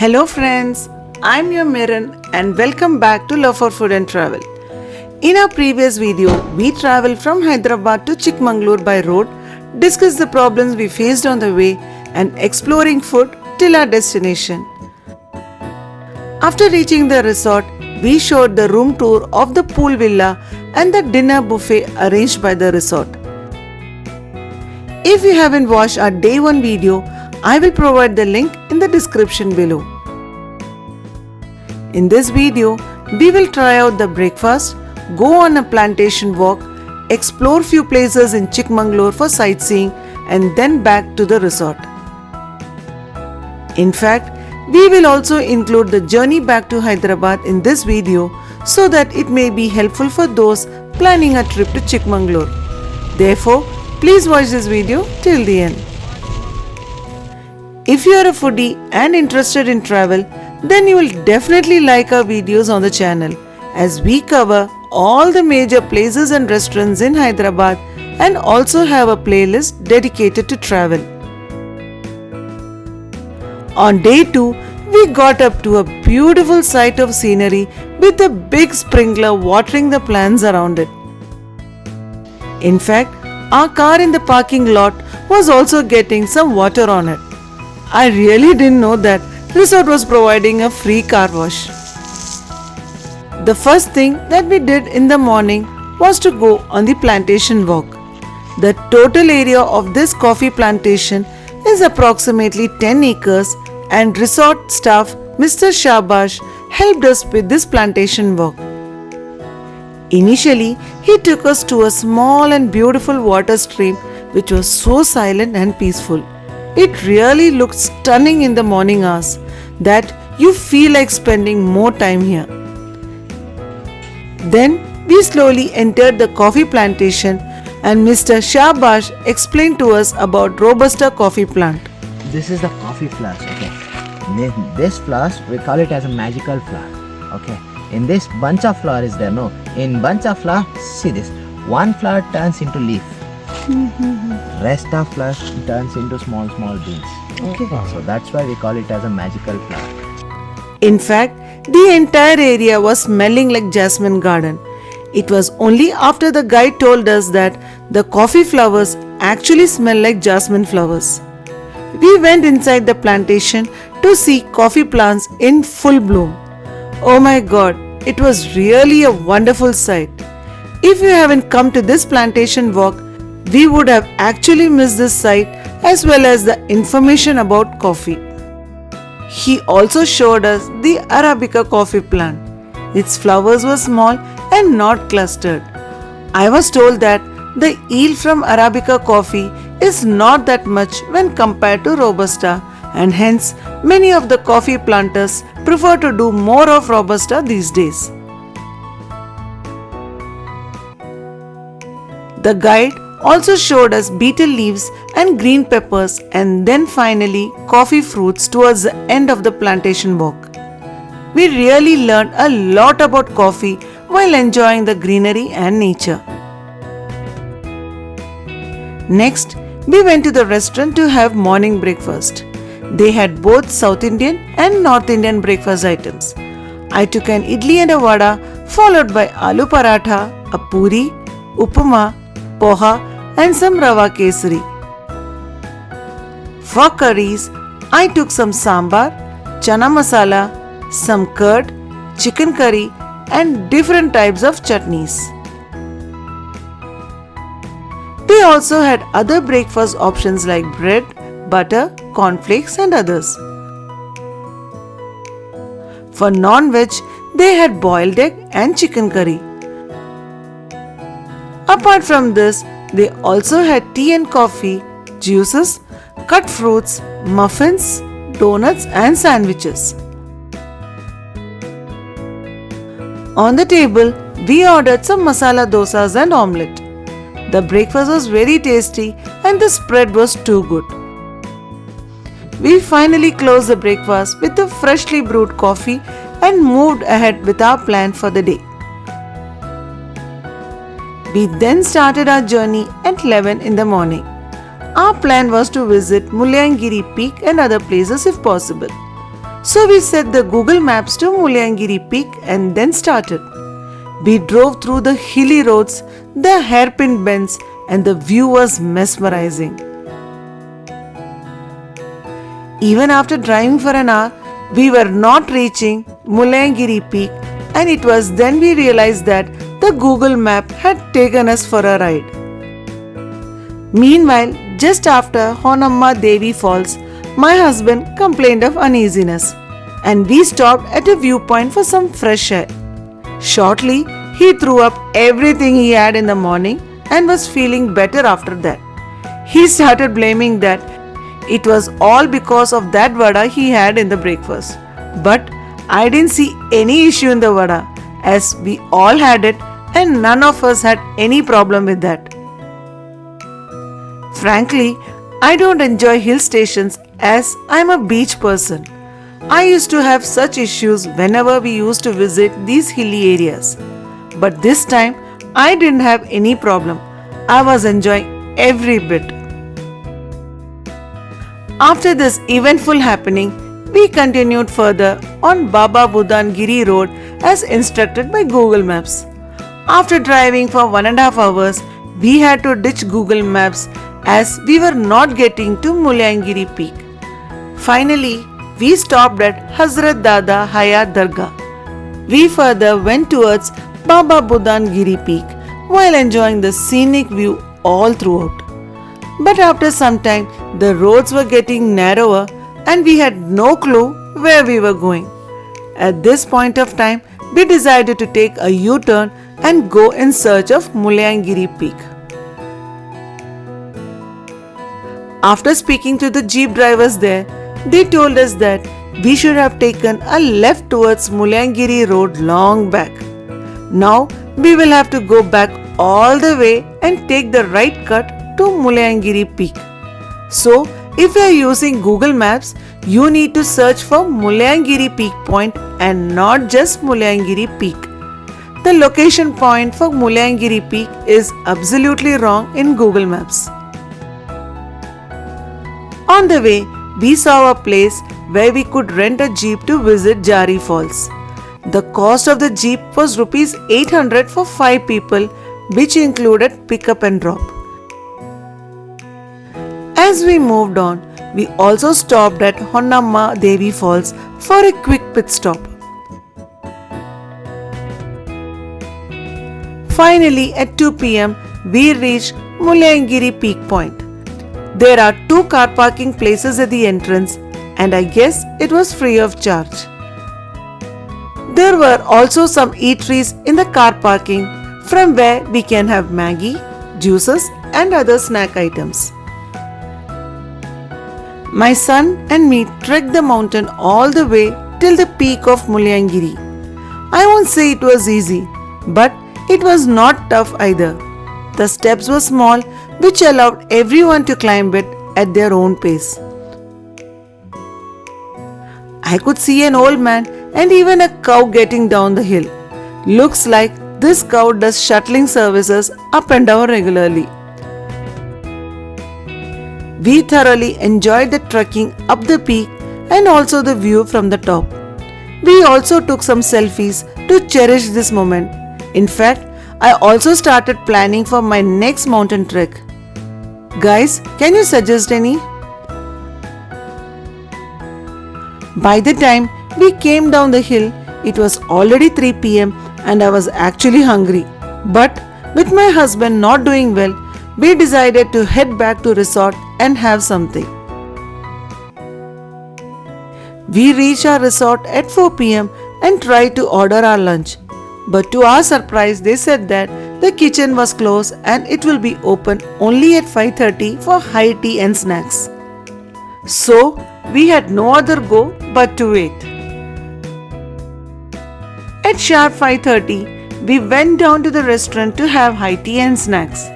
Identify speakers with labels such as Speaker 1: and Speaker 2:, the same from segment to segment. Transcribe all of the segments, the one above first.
Speaker 1: Hello friends, I'm your Miran and welcome back to Love for Food and Travel. In our previous video, we traveled from Hyderabad to Chikmagalur by road, discussed the problems we faced on the way and exploring food till our destination. After reaching the resort, we showed the room tour of the pool villa and the dinner buffet arranged by the resort. If you haven't watched our day 1 video, I will provide the link in the description below. In this video, we will try out the breakfast, go on a plantation walk, explore few places in Chikmagalur for sightseeing and then back to the resort. In fact, we will also include the journey back to Hyderabad in this video so that it may be helpful for those planning a trip to Chikmagalur. Therefore, please watch this video till the end. If you are a foodie and interested in travel, then you will definitely like our videos on the channel as we cover all the major places and restaurants in Hyderabad and also have a playlist dedicated to travel. On day 2, we got up to a beautiful sight of scenery with a big sprinkler watering the plants around it. In fact, our car in the parking lot was also getting some water on it. I really didn't know that resort was providing a free car wash. The first thing that we did in the morning was to go on the plantation walk. The total area of this coffee plantation is approximately 10 acres and resort staff Mr. Shabash helped us with this plantation walk. Initially, he took us to a small and beautiful water stream which was so silent and peaceful. It really looked stunning in the morning hours that you feel like spending more time here. Then we slowly entered the coffee plantation and Mr. Shabash explained to us about Robusta coffee plant.
Speaker 2: This is the coffee flowers, okay. This flowers, we call it as a magical flower, okay. In this bunch of flower is there, no. In bunch of flower, see this. One flower turns into leaf. Rest of flowers turns into small beans.
Speaker 1: Okay.
Speaker 2: So that's why we call it as a magical flower.
Speaker 1: In fact, the entire area was smelling like jasmine garden. It was only after the guide told us that the coffee flowers actually smell like jasmine flowers. We went inside the plantation to see coffee plants in full bloom. Oh my god, it was really a wonderful sight. If you haven't come to this plantation walk, we would have actually missed this sight as well as the information about coffee. He also showed us the Arabica coffee plant. Its flowers were small and not clustered. I was told that the yield from Arabica coffee is not that much when compared to Robusta, and hence many of the coffee planters prefer to do more of Robusta these days. The guide also showed us betel leaves and green peppers and then finally coffee fruits towards the end of the plantation walk. We really learned a lot about coffee while enjoying the greenery and nature. Next, we went to the restaurant to have morning breakfast. They had both South Indian and North Indian breakfast items. I took an idli and a vada followed by aloo paratha, a puri, upama, poha and some rava kesari. For curries, I took some sambar, chana masala, some curd, chicken curry and different types of chutneys. They also had other breakfast options like bread, butter, cornflakes and others. For non-veg, they had boiled egg and chicken curry. Apart from this, they also had tea and coffee, juices, cut fruits, muffins, donuts and sandwiches. On the table, we ordered some masala dosas and omelette. The breakfast was very tasty and the spread was too good. We finally closed the breakfast with a freshly brewed coffee and moved ahead with our plan for the day. We then started our journey at 11 in the morning. Our plan was to visit Mullayanagiri Peak and other places if possible. So we set the Google Maps to Mullayanagiri Peak and then started. We drove through the hilly roads, the hairpin bends, and the view was mesmerizing. Even after driving for an hour, we were not reaching Mullayanagiri Peak, and it was then we realized that the Google map had taken us for a ride. Meanwhile, just after Honamma Devi Falls, my husband complained of uneasiness, and we stopped at a viewpoint for some fresh air. Shortly, he threw up everything he had in the morning and was feeling better after that. He started blaming that it was all because of that vada he had in the breakfast. But I didn't see any issue in the vada, as we all had it and none of us had any problem with that. Frankly, I don't enjoy hill stations as I'm a beach person. I used to have such issues whenever we used to visit these hilly areas. But this time, I didn't have any problem. I was enjoying every bit. After this eventful happening, we continued further on Baba Budangiri Road as instructed by Google Maps. After driving for 1.5 hours, we had to ditch Google Maps as we were not getting to Mullayanagiri Peak. Finally, we stopped at Hazrat Dada Hayat Dargah. We further went towards Baba Budangiri Peak while enjoying the scenic view all throughout. But after some time, the roads were getting narrower and we had no clue where we were going. At this point of time, we decided to take a U-turn and go in search of Mullayanagiri Peak. After speaking to the jeep drivers there, they told us that we should have taken a left towards Mullayanagiri Road long back. Now we will have to go back all the way and take the right cut to Mullayanagiri Peak. So, if you are using Google Maps, you need to search for Mullayanagiri Peak point and not just Mullayanagiri Peak. The location point for Mullayanagiri Peak is absolutely wrong in Google Maps. On the way, we saw a place where we could rent a jeep to visit Jari Falls. The cost of the jeep was Rs 800 for 5 people, which included pickup and drop. As we moved on, we also stopped at Honamma Devi Falls for a quick pit stop. Finally, at 2 p.m., we reached Mullayanagiri Peak point. There are 2 car parking places at the entrance, and I guess it was free of charge. There were also some eateries in the car parking from where we can have Maggi, juices, and other snack items. My son and me trekked the mountain all the way till the peak of Mullayanagiri. I won't say it was easy, but it was not tough either. The steps were small, which allowed everyone to climb it at their own pace. I could see an old man and even a cow getting down the hill. Looks like this cow does shuttling services up and down regularly. We thoroughly enjoyed the trekking up the peak and also the view from the top. We also took some selfies to cherish this moment. In fact, I also started planning for my next mountain trek. Guys, can you suggest any? By the time we came down the hill, it was already 3 p.m. and I was actually hungry. But with my husband not doing well, we decided to head back to resort and have something. We reached our resort at 4 p.m. and tried to order our lunch. But to our surprise, they said that the kitchen was closed and it will be open only at 5:30 for high tea and snacks. So, we had no other go but to wait. At sharp 5:30, we went down to the restaurant to have high tea and snacks.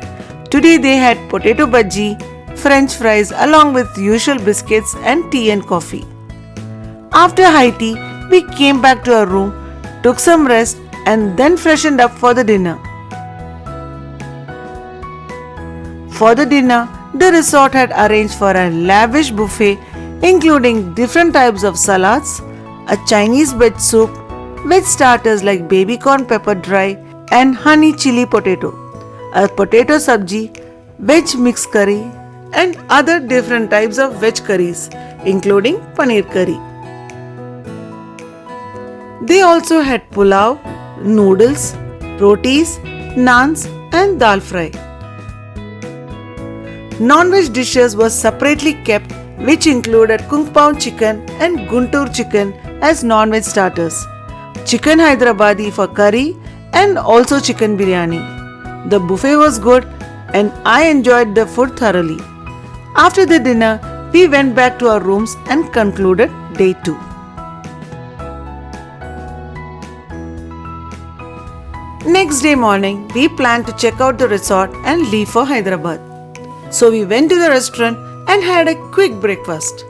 Speaker 1: Today they had potato bhaji, French fries along with usual biscuits and tea and coffee. After high tea, we came back to our room, took some rest and then freshened up for the dinner. For the dinner, the resort had arranged for a lavish buffet including different types of salads, a Chinese veg soup, veg starters like baby corn pepper dry and honey chili potato, a potato sabji, veg mixed curry, and other different types of veg curries, including paneer curry. They also had pulao, noodles, rotis, naans, and dal fry. Non-veg dishes were separately kept, which included kung pao chicken and guntur chicken as non-veg starters, chicken Hyderabadi for curry, and also chicken biryani. The buffet was good and I enjoyed the food thoroughly. After the dinner, we went back to our rooms and concluded day 2. Next day morning, we planned to check out the resort and leave for Hyderabad. So we went to the restaurant and had a quick breakfast.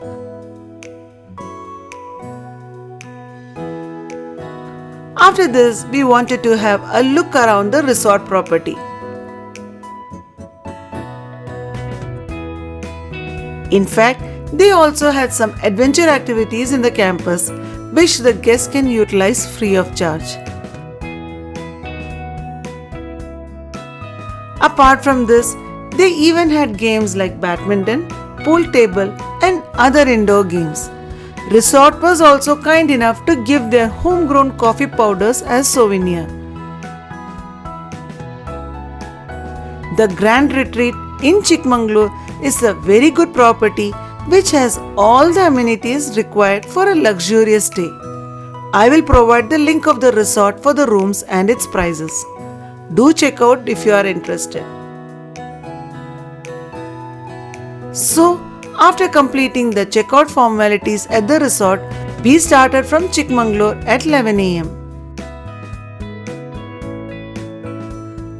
Speaker 1: After this, we wanted to have a look around the resort property. In fact, they also had some adventure activities in the campus which the guests can utilize free of charge. Apart from this, they even had games like badminton, pool table, and other indoor games. Resort was also kind enough to give their homegrown coffee powders as souvenir. The Grand Retreat in Chikmagalur is a very good property which has all the amenities required for a luxurious stay. I will provide the link of the resort for the rooms and its prices. Do check out if you are interested. So, after completing the checkout formalities at the resort, we started from Chikmagalur at 11 am.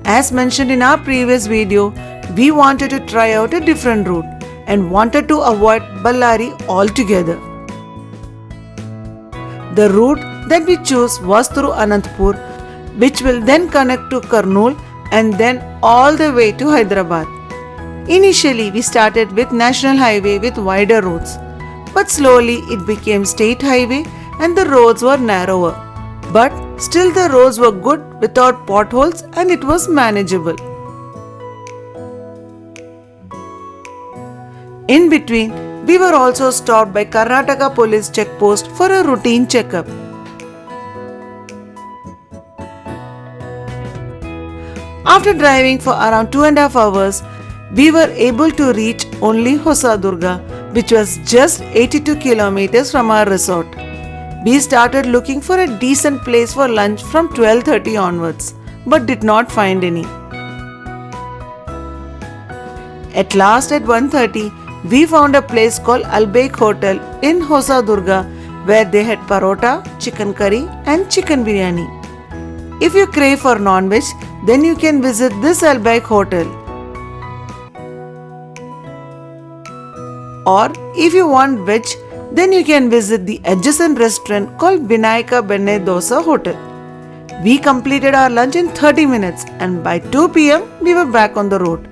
Speaker 1: As mentioned in our previous video, we wanted to try out a different route and wanted to avoid Ballari altogether. The route that we chose was through Anantapur, which will then connect to Kurnool and then all the way to Hyderabad. Initially, we started with National Highway with wider roads, but slowly it became State Highway and the roads were narrower. But still the roads were good without potholes and it was manageable. In between, we were also stopped by Karnataka police checkpost for a routine checkup. After driving for around 2.5 hours, we were able to reach only Hosadurga, which was just 82 kilometers from our resort. We started looking for a decent place for lunch from 12:30 onwards, but did not find any. At last at 1:30, we found a place called Albaik Hotel in Hosadurga where they had parota, chicken curry and chicken biryani. If you crave for non-veg, then you can visit this Albaik Hotel. Or if you want veg, then you can visit the adjacent restaurant called Vinayaka Benne Dosa Hotel. We completed our lunch in 30 minutes and by 2 pm we were back on the road.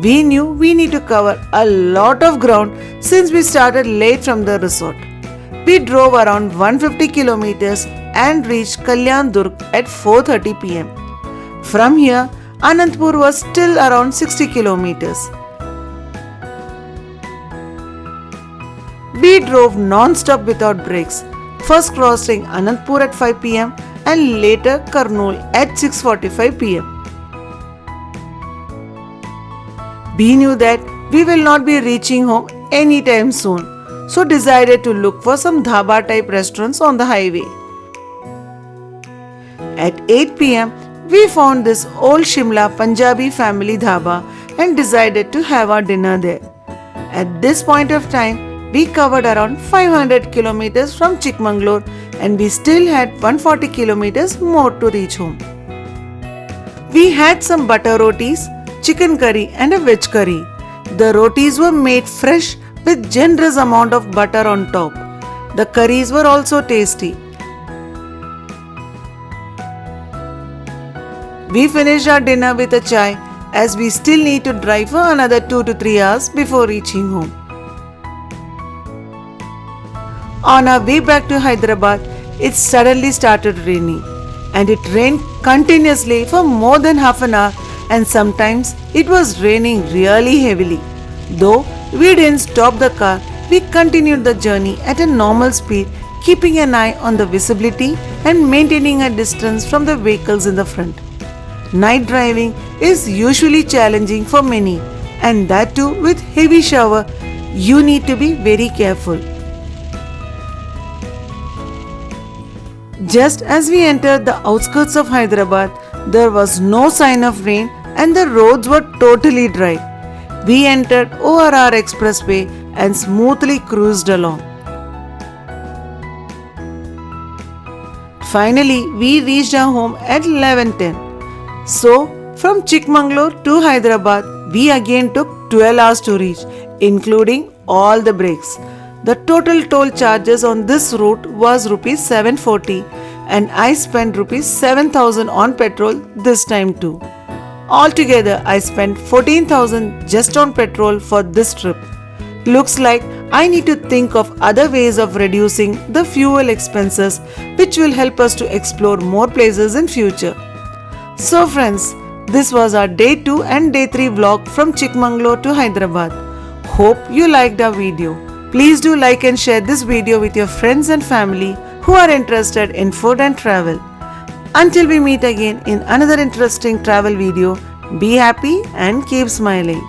Speaker 1: We knew we need to cover a lot of ground since we started late from the resort. We drove around 150 kilometers and reached Kalyan Durg at 4:30 pm. From here, Anantapur was still around 60 kilometers. We drove non-stop without breaks, first crossing Anantapur at 5 pm and later Kurnool at 6:45 pm. We knew that we will not be reaching home anytime soon, so decided to look for some dhaba type restaurants on the highway. At 8 pm, we found this old Shimla Punjabi family dhaba and decided to have our dinner there. At this point of time, we covered around 500 kilometers from Chikmagalur and we still had 140 kilometers more to reach home. We had some butter rotis, chicken curry and a veg curry. The rotis were made fresh with generous amount of butter on top. The curries were also tasty. We finished our dinner with a chai as we still need to drive for another 2 to 3 hours before reaching home. On our way back to Hyderabad, it suddenly started raining, and it rained continuously for more than half an hour, and sometimes it was raining really heavily. Though we didn't stop the car, we continued the journey at a normal speed, keeping an eye on the visibility and maintaining a distance from the vehicles in the front. Night driving is usually challenging for many, and that too with heavy shower. You need to be very careful. Just as we entered the outskirts of Hyderabad, there was no sign of rain and the roads were totally dry. We entered ORR Expressway and smoothly cruised along. Finally, we reached our home at 11:10. So, from Chikmagalur to Hyderabad, we again took 12 hours to reach, including all the breaks. The total toll charges on this route was Rs 740 and I spent Rs 7000 on petrol this time too. Altogether, I spent 14,000 just on petrol for this trip. Looks like I need to think of other ways of reducing the fuel expenses, which will help us to explore more places in future. So friends, this was our day 2 and day 3 vlog from Chikmagalur to Hyderabad. Hope you liked our video. Please do like and share this video with your friends and family who are interested in food and travel. Until we meet again in another interesting travel video, be happy and keep smiling.